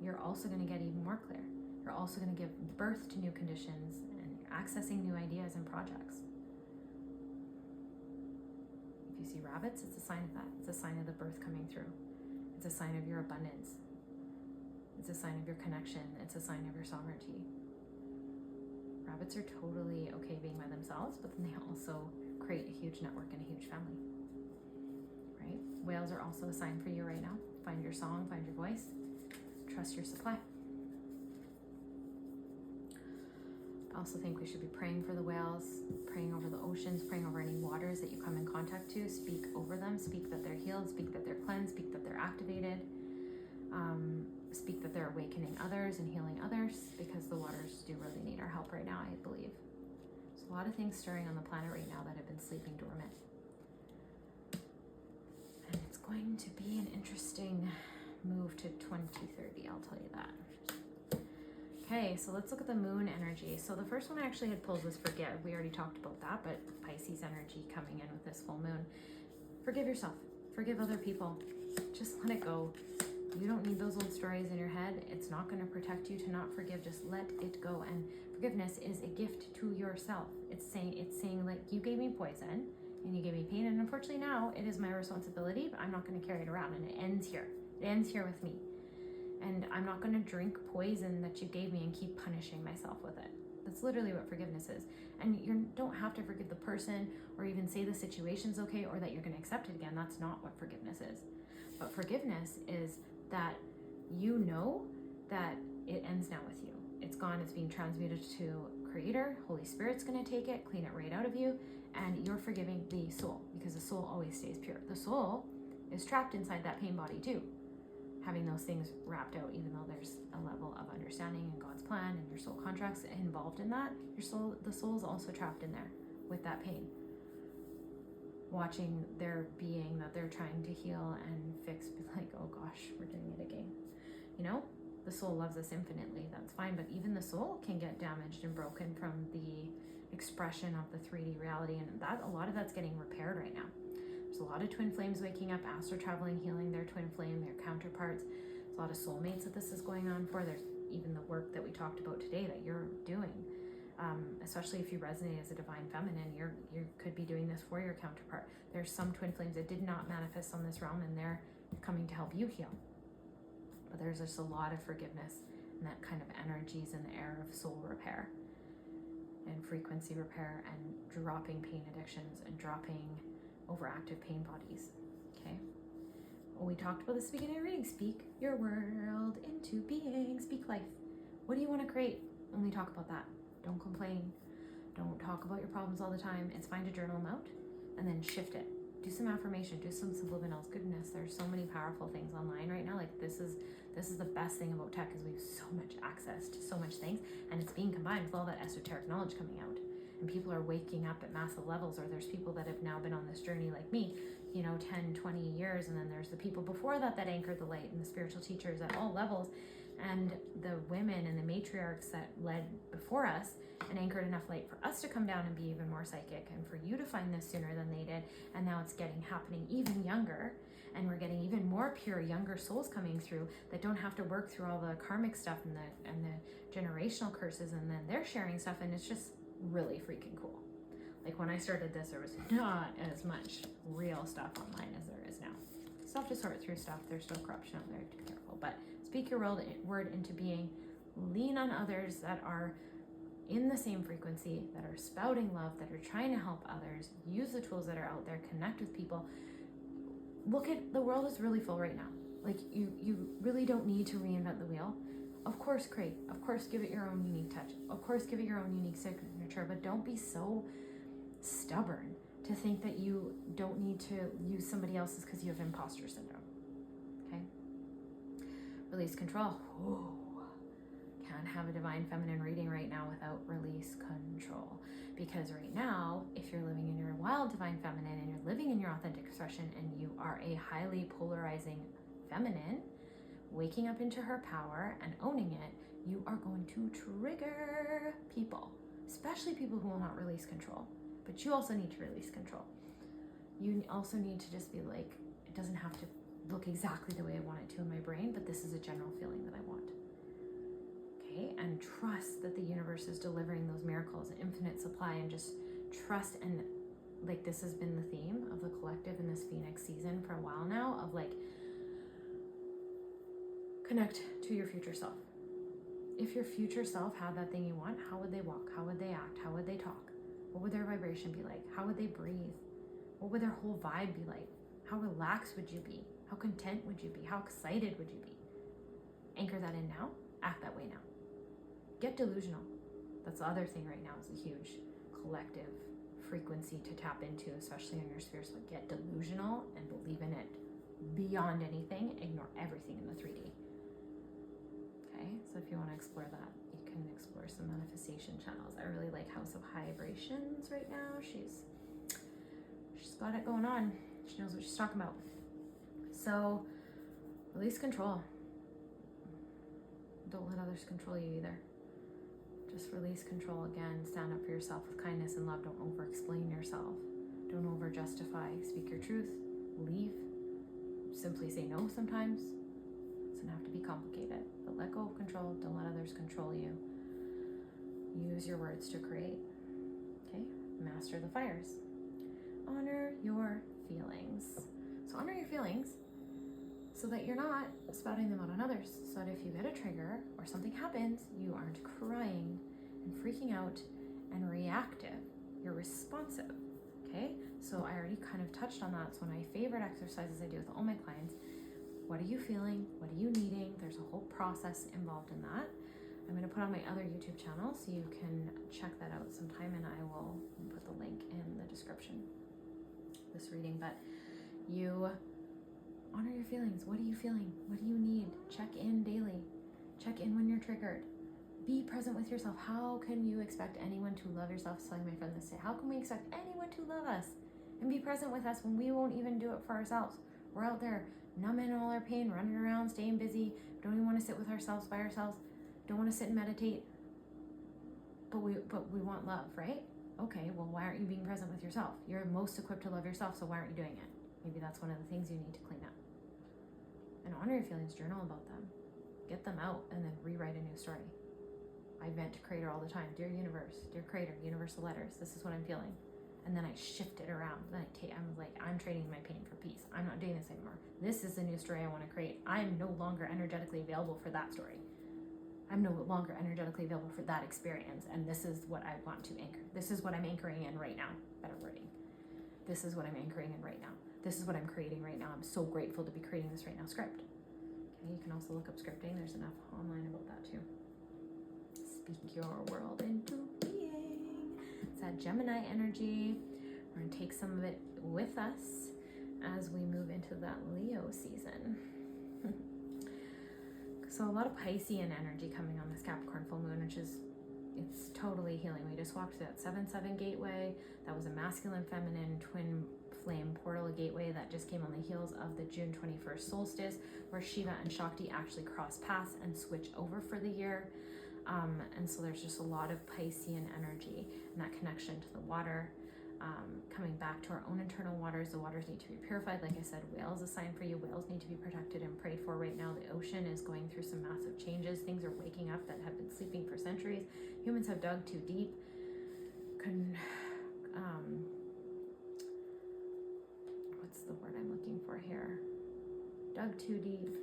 you're also going to get even more clear. You're also going to give birth to new conditions and accessing new ideas and projects. If you see rabbits, it's a sign of that. It's a sign of the birth coming through. It's a sign of your abundance. It's a sign of your connection. It's a sign of your sovereignty. Rabbits are totally okay being by themselves, but then they also create a huge network and a huge family, right? Whales are also a sign for you right now. Find your song, find your voice, trust your supply. I also think we should be praying for the whales, praying over the oceans, praying over any waters that you come in contact to. Speak over them, speak that they're healed, speak that they're cleansed, speak that they're activated, speak that they're awakening others and healing others, because the waters do really need our help right now, I believe. There's a lot of things stirring on the planet right now that have been sleeping dormant. And it's going to be an interesting move to 2030, I'll tell you that. Okay, so let's look at the moon energy. So the first one I actually had pulled was forgive. We already talked about that, but Pisces energy coming in with this full moon. Forgive yourself. Forgive other people. Just let it go. You don't need those old stories in your head. It's not going to protect you to not forgive. Just let it go. And forgiveness is a gift to yourself. It's saying like, you gave me poison and you gave me pain, and unfortunately now it is my responsibility, but I'm not going to carry it around, and it ends here. It ends here with me. And I'm not going to drink poison that you gave me and keep punishing myself with it. That's literally what forgiveness is. And you don't have to forgive the person or even say the situation's okay or that you're going to accept it again. That's not what forgiveness is. But forgiveness is that you know that it ends now with you. It's gone. It's being transmuted to Creator. Holy Spirit's going to take it, clean it right out of you, and you're forgiving the soul, because the soul always stays pure. The soul is trapped inside that pain body too, having those things wrapped out, even though there's a level of understanding in God's plan and your soul contracts involved in that. The soul is also trapped in there with that pain, watching their being that they're trying to heal and fix, be like, oh gosh, we're doing it again. You know, the soul loves us infinitely, that's fine, but even the soul can get damaged and broken from the expression of the 3D reality, and that a lot of that's getting repaired right now. There's a lot of twin flames waking up, astral traveling, healing their twin flame, their counterparts. There's a lot of soulmates that this is going on for. There's even the work that we talked about today that you're doing. Especially if you resonate as a divine feminine, you could be doing this for your counterpart. There's some twin flames that did not manifest on this realm, and they're coming to help you heal. But there's just a lot of forgiveness and that kind of energies in the air of soul repair and frequency repair and dropping pain addictions and dropping overactive pain bodies. Okay. Well, we talked about this at the beginning of reading. Speak your world into being. Speak life. What do you want to create? Only talk about that. Don't complain. Don't talk about your problems all the time. It's fine to journal them out and then shift it. Do some affirmation. Do some subliminals. Goodness, there's so many powerful things online right now. Like this is the best thing about tech, is we have so much access to so much things, and it's being combined with all that esoteric knowledge coming out. And people are waking up at massive levels, or there's people that have now been on this journey like me, 10, 20 years, and then there's the people before that anchored the light, and the spiritual teachers at all levels, and the women and the matriarchs that led before us and anchored enough light for us to come down and be even more psychic, and for you to find this sooner than they did. And now it's happening even younger, and we're getting even more pure younger souls coming through that don't have to work through all the karmic stuff and the generational curses, and then they're sharing stuff, and it's just really freaking cool. Like when I started this, there was not as much real stuff online as there is now. Still have to sort through stuff. There's still corruption out there, to be careful. But speak your word into being. Lean on others that are in the same frequency, that are spouting love, that are trying to help others. Use the tools that are out there. Connect with people. Look at, the world is really full right now. Like you really don't need to reinvent the wheel. Of course, create. Of course, give it your own unique touch. Of course, give it your own unique signature. But don't be so stubborn to think that you don't need to use somebody else's because you have imposter syndrome. Okay? Release control. Whoa. Can't have a divine feminine reading right now without release control. Because right now, if you're living in your wild divine feminine and you're living in your authentic expression, and you are a highly polarizing feminine, waking up into her power and owning it, you are going to trigger people, especially people who will not release control. But you also need to release control. You also need to just be like, it doesn't have to look exactly the way I want it to in my brain, but this is a general feeling that I want. Okay, and trust that the universe is delivering those miracles, infinite supply, and just trust. And like, this has been the theme of the collective in this Phoenix season for a while now, of like, Connect to your future self. If your future self had that thing you want, how would they walk? How would they act? How would they talk? What would their vibration be like? How would they breathe? What would their whole vibe be like? How relaxed would you be? How content would you be? How excited would you be? Anchor that in now. Act that way now. Get delusional. That's the other thing right now, is a huge collective frequency to tap into, especially on your sphere. So get delusional and believe in it beyond anything. Ignore everything in the 3D. Okay, so if you want to explore that, you can explore some manifestation channels. I really like House of High Vibrations right now. She's got it going on. She knows what she's talking about. So release control. Don't let others control you either. Just release control again. Stand up for yourself with kindness and love. Don't over explain yourself. Don't over justify. Speak your truth. Leave. Simply say no sometimes. It doesn't have to be complicated. But let go of control. Don't let others control you. Use your words to create. Okay? Master the fires. Honor your feelings. So honor your feelings so that you're not spouting them out on others. So that if you get a trigger or something happens, you aren't crying and freaking out and reactive. You're responsive. Okay? So I already kind of touched on that. It's one of my favorite exercises I do with all my clients. What are you feeling? What are you needing? There's a whole process involved in that. I'm going to put on my other YouTube channel so you can check that out sometime, and I will put the link in the description of this reading. But you honor your feelings. What are you feeling? What do you need? Check in daily. Check in when you're triggered. Be present with yourself. How can you expect anyone to love yourself? I was telling my friend this day. How can we expect anyone to love us and be present with us when we won't even do it for ourselves? We're out there numbing all our pain, running around, staying busy. Don't even want to sit with ourselves by ourselves. Don't want to sit and meditate. But we want love, right? Okay, well, why aren't you being present with yourself? You're most equipped to love yourself, so why aren't you doing it? Maybe that's one of the things you need to clean up. And honor your feelings, journal about them. Get them out and then rewrite a new story. I vent to Creator all the time. Dear universe, dear Creator, universal letters, this is what I'm feeling. And then I shift it around. Then I'm like, I'm trading my pain for peace. I'm not doing this anymore. This is the new story I want to create. I'm no longer energetically available for that story. I'm no longer energetically available for that experience. And this is what I want to anchor. This is what I'm anchoring in right now. Better wording. This is what I'm anchoring in right now. This is what I'm creating right now. I'm so grateful to be creating this right now script. Okay, you can also look up scripting. There's enough online about that too. Speak your world into being. It's that Gemini energy. We're going to take some of it with us as we move into that Leo season. So a lot of Piscean energy coming on this Capricorn full moon, which is, it's totally healing. We just walked through that 7-7 gateway. That was a masculine, feminine, twin flame portal gateway that just came on the heels of the June 21st solstice, where Shiva and Shakti actually cross paths and switch over for the year. And so there's just a lot of Piscean energy and that connection to the water, coming back to our own internal waters. The waters need to be purified. Like I said, whales a sign for you. Whales need to be protected and prayed for right now. The ocean is going through some massive changes. Things are waking up that have been sleeping for centuries. Humans have dug too deep. What's the word I'm looking for here? Dug too deep.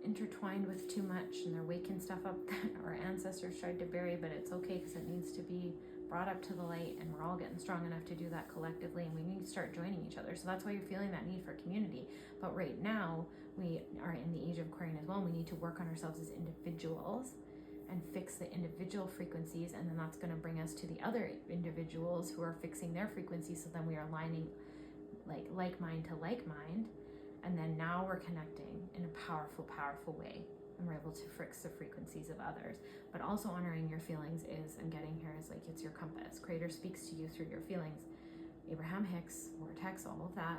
Intertwined with too much, and they're waking stuff up that our ancestors tried to bury, but it's okay because it needs to be brought up to the light, and we're all getting strong enough to do that collectively, and we need to start joining each other. So that's why you're feeling that need for community. But right now we are in the age of Aquarian as well, and we need to work on ourselves as individuals and fix the individual frequencies, and then that's going to bring us to the other individuals who are fixing their frequencies. So then we are aligning like mind to like mind. And then now we're connecting in a powerful, powerful way. And we're able to fix the frequencies of others. But also honoring your feelings is, and getting here is like, it's your compass. Creator speaks to you through your feelings. Abraham Hicks, Vortex, all of that.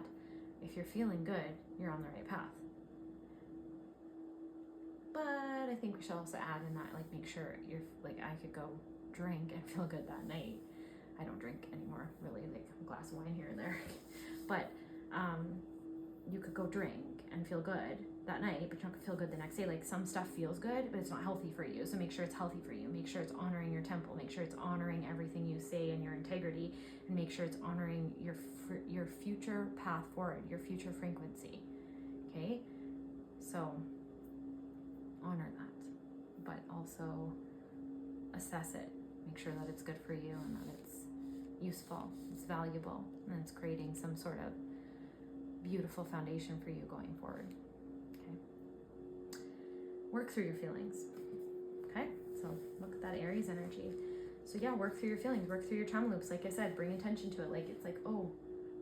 If you're feeling good, you're on the right path. But I think we should also add in that, like, make sure you're, like, I could go drink and feel good that night. I don't drink anymore, really, like a glass of wine here and there. But, you could go drink and feel good that night, but you're not gonna feel good the next day. Like, some stuff feels good, but it's not healthy for you. So make sure it's healthy for you. Make sure it's honoring your temple. Make sure it's honoring everything you say and your integrity, and make sure it's honoring your future path forward, your future frequency. Okay. So honor that, but also assess it. Make sure that it's good for you and that it's useful, it's valuable, and it's creating some sort of beautiful foundation for you going forward. Okay. Work through your feelings. Okay. So look at that Aries energy. So yeah, work through your feelings, work through your trauma loops. Like I said, bring attention to it. Like, it's like, oh,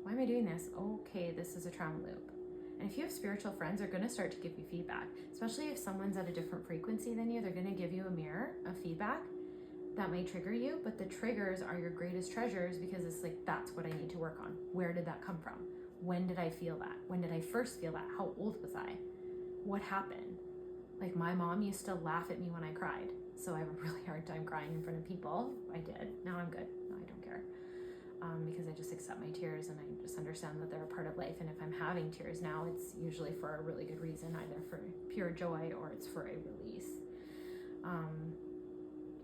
why am I doing this? Okay, this is a trauma loop. And if you have spiritual friends, they're going to start to give you feedback, especially if someone's at a different frequency than you. They're going to give you a mirror of feedback that may trigger you, but the triggers are your greatest treasures, because it's like, that's what I need to work on. Where did that come from? When did I feel that? When did I first feel that? How old was I? What happened? Like, my mom used to laugh at me when I cried. So I have a really hard time crying in front of people. I did. Now I'm good. Now I don't care. Because I just accept my tears and I just understand that they're a part of life. And if I'm having tears now, it's usually for a really good reason, either for pure joy or it's for a release.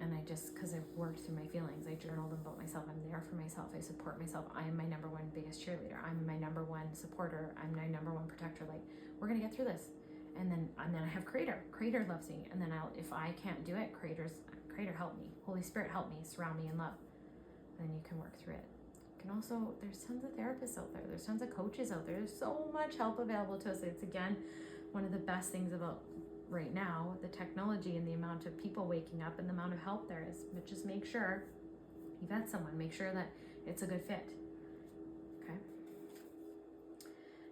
And I just, because I've worked through my feelings, I journaled about myself. I'm there for myself. I support myself. I am my number one biggest cheerleader. I'm my number one supporter. I'm my number one protector. Like, we're going to get through this. And then I have Creator. Creator loves me. And then if I can't do it, Creator help me. Holy Spirit, help me. Surround me in love. And then you can work through it. You can also, there's tons of therapists out there. There's tons of coaches out there. There's so much help available to us. It's, again, one of the best things about right now, the technology and the amount of people waking up and the amount of help there is. But just make sure you vet someone. Make sure that it's a good fit.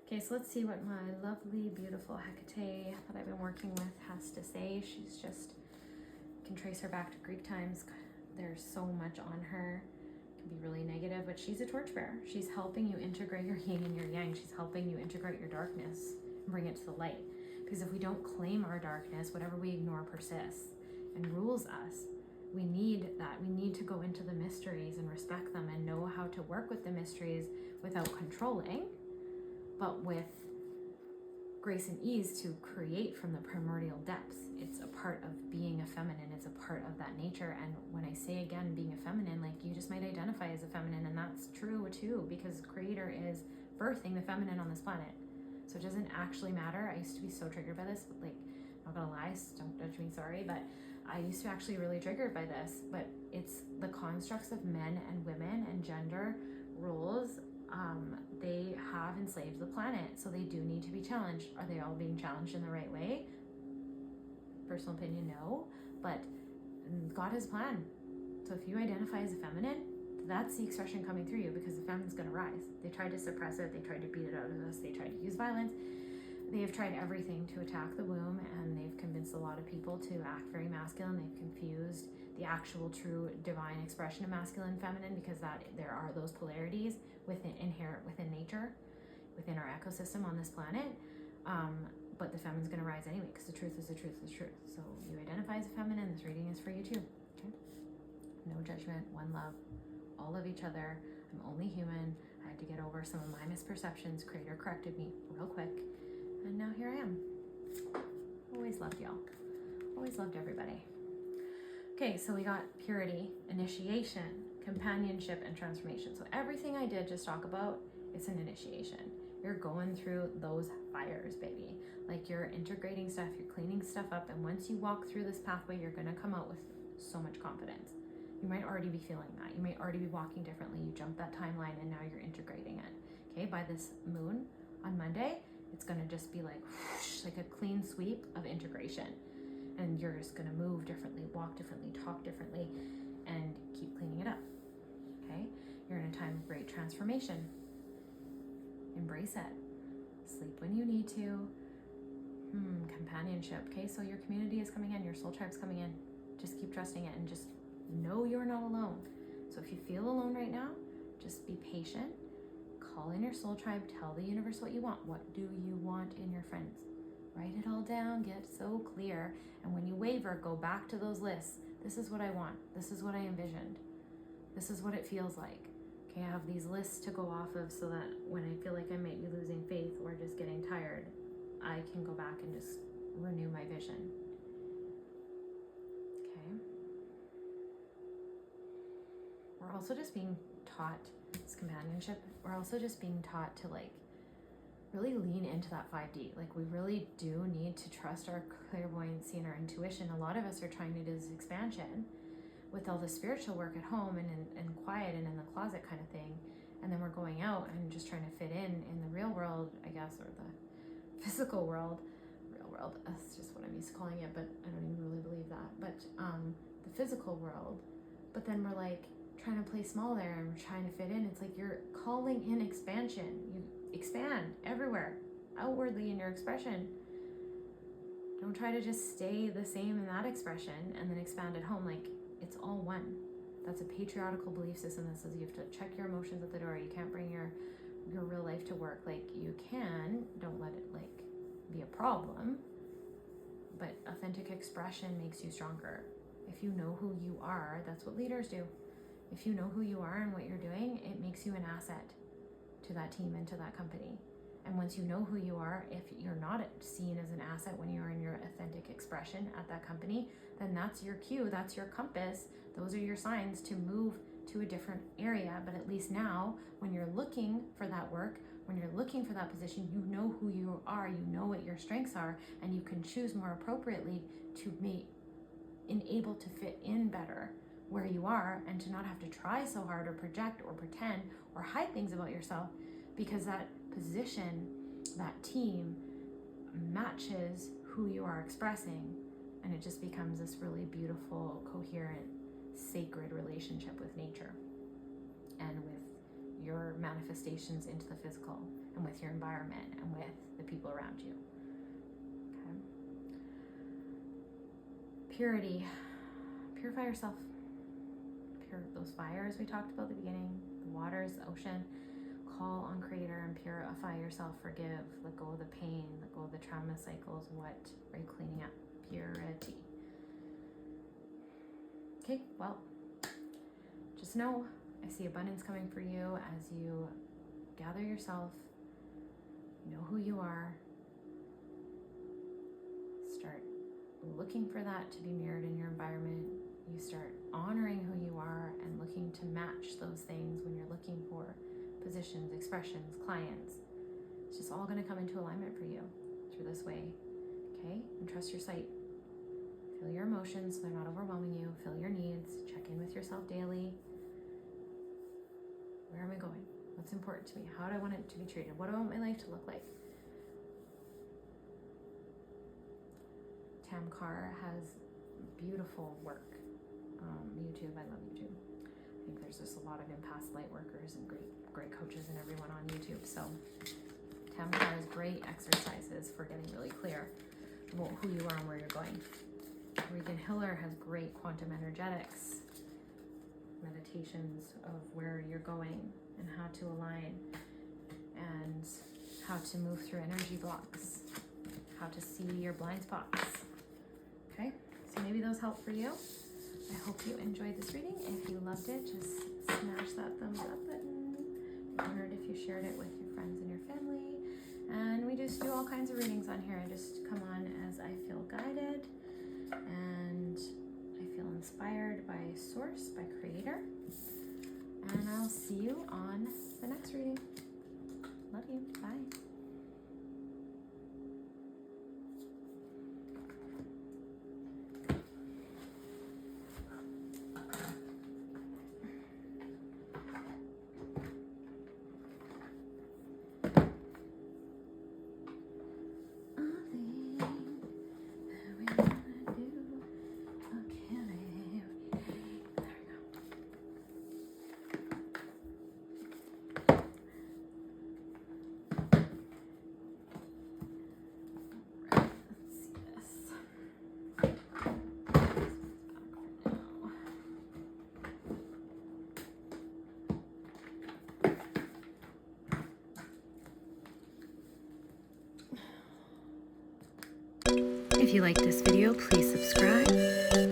Okay, so let's see what my lovely, beautiful Hecate that I've been working with has to say. She's just, can trace her back to Greek times. There's so much on her. It can be really negative, but she's a torchbearer. She's helping you integrate your yin and your yang. She's helping you integrate your darkness and bring it to the light. Because if we don't claim our darkness, whatever we ignore persists and rules us. We need that. We need to go into the mysteries and respect them and know how to work with the mysteries without controlling, but with grace and ease to create from the primordial depths. It's a part of being a feminine. It's a part of that nature. And when I say, again, being a feminine, like, you just might identify as a feminine, and that's true too, because Creator is birthing the feminine on this planet. So it doesn't actually matter. I used to be so triggered by this, but, like, I'm not gonna lie, so don't judge me, sorry, but I used to actually really triggered by this. But it's the constructs of men and women and gender rules. They have enslaved the planet, so they do need to be challenged. Are they all being challenged in the right way? Personal opinion, no. But God has a plan. So if you identify as a feminine, that's the expression coming through you, because the feminine's going to rise. They tried to suppress it. They tried to beat it out of us. They tried to use violence. They have tried everything to attack the womb, and they've convinced a lot of people to act very masculine. They've confused the actual true divine expression of masculine and feminine, because that there are those polarities inherent within nature, within our ecosystem on this planet. But the feminine's going to rise anyway, because the truth is the truth is the truth. So you identify as a feminine, this reading is for you too. Okay? No judgment, one love, all of each other. I'm only human. I had to get over some of my misperceptions. Creator corrected me real quick. And now here I am. Always loved y'all. Always loved everybody. Okay, so we got purity, initiation, companionship, and transformation. So everything I did just talk about, it's an initiation. You're going through those fires, baby. Like, you're integrating stuff, you're cleaning stuff up, and once you walk through this pathway, you're gonna come out with so much confidence. You might already be feeling that. You might already be walking differently. You jumped that timeline and now you're integrating it. Okay, by this moon on Monday, it's gonna just be like, whoosh, like a clean sweep of integration. And you're just gonna move differently, walk differently, talk differently, and keep cleaning it up. Okay, you're in a time of great transformation. Embrace it. Sleep when you need to. Companionship. Okay, so your community is coming in, your soul tribe's coming in. Just keep trusting it and just know you're not alone. So if you feel alone right now, just be patient. Call in your soul tribe. Tell the universe what you want. What do you want in your friends? Write it all down. Get so clear. And when you waver, go back to those lists. This is what I want. This is what I envisioned. This is what it feels like. Okay, I have these lists to go off of, so that when I feel like I might be losing faith or just getting tired, I can go back and just renew my vision. Okay. We're also just being taught this companionship. We're also just being taught to, like, really lean into that 5D. Like, we really do need to trust our clairvoyancy and our intuition. A lot of us are trying to do this expansion with all the spiritual work at home and quiet and in the closet kind of thing. And then we're going out and just trying to fit in the real world, I guess, or the physical world. Real world, that's just what I'm used to calling it, but I don't even really believe that. But the physical world. But then we're like trying to play small there and we're trying to fit in. It's like you're calling in expansion. You expand everywhere, outwardly in your expression. Don't try to just stay the same in that expression and then expand at home. Like, it's all one. That's a patriarchal belief system that says you have to check your emotions at the door. You can't bring your real life to work. Like, you can, don't let it like be a problem, but authentic expression makes you stronger. If you know who you are, that's what leaders do. If you know who you are and what you're doing, it makes you an asset to that team and to that company. And once you know who you are, if you're not seen as an asset when you're in your authentic expression at that company, then that's your cue, that's your compass. Those are your signs to move to a different area. But at least now, when you're looking for that work, when you're looking for that position, you know who you are, you know what your strengths are, and you can choose more appropriately to be able to fit in better where you are and to not have to try so hard or project or pretend or hide things about yourself, because that position, that team matches who you are expressing, and it just becomes this really beautiful, coherent, sacred relationship with nature and with your manifestations into the physical and with your environment and with the people around you. Okay. Purity. Purify yourself. Pure those fires we talked about at the beginning, the waters, the ocean. Call on Creator and purify yourself. Forgive. Let go of the pain. Let go of the trauma cycles. What are you cleaning up? Purity. Okay, well, just know I see abundance coming for you as you gather yourself, know who you are, start looking for that to be mirrored in your environment. You start honoring who you are and looking to match those things when you're looking for positions, expressions, clients. It's just all going to come into alignment for you through this way. Okay? And trust your sight. Feel your emotions so they're not overwhelming you. Feel your needs. Check in with yourself daily. Where am I going? What's important to me? How do I want it to be treated? What do I want my life to look like? Tam Carr has beautiful work. YouTube, I love YouTube. I think there's just a lot of empath light workers and great coaches and everyone on YouTube. So Tam Carr has great exercises for getting really clear about who you are and where you're going. Regan Hiller has great quantum energetics meditations of where you're going and how to align and how to move through energy blocks, how to see your blind spots. Okay, so maybe those help for you. I hope you enjoyed this reading. If you loved it, just smash that thumbs up button. Be honored if you shared it with your friends and your family. And we just do all kinds of readings on here. I just come on as I feel guided and I feel inspired by Source, by Creator. And I'll see you on the next reading. Love you. Bye. If you like this video, please subscribe,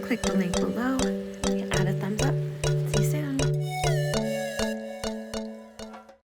click the link below,